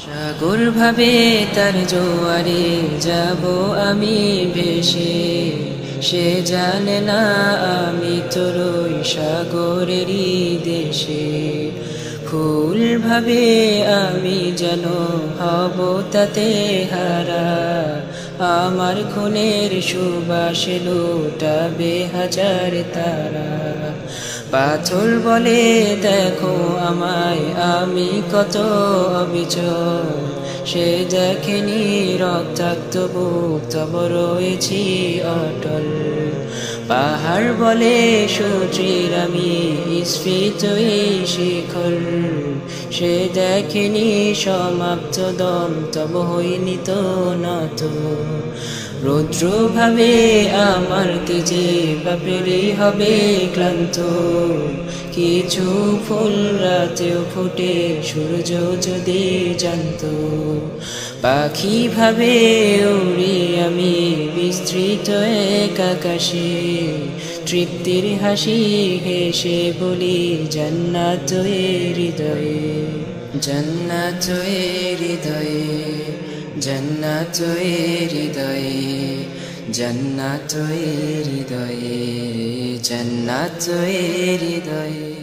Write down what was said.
সাগর ভাবে তার জোয়ারে যাব আমি ভেসে, সে জানে না আমি তোরই সাগরেরই দেশে। ফুল ভাবে আমি যেন হব তাতে হারা, আমার খুনের সুবাসে লুটাবে হাজার তারা। পাথর বলে দেখো আমায় আমি কত অবিচল, সে দেখেনি রক্তাক্ত বুক তব রয়েছি অটল। পাহাড় বলে সূর্যের আমি স্ফীত এই শিখর, সে দেখেনি সমাপ্ত দম তব হইনি তো নত। রৌদ্র ভাবে আমার তেজে বাপেরই হবে ক্লান্ত, কিছু ফুল রাতেও ফুটে সূর্য যদি জানত। পাখি ভাবে উড়ি আমি বিস্তৃত এক আকাশে, তৃপ্তির হাসি হেসে বলি জান্নাত হৃদয়ে, জান্নাত হৃদয়ে, জান্নাত হৃদয়ে, জান্নাত হৃদয়ে, জান্নাত হৃদয়ে।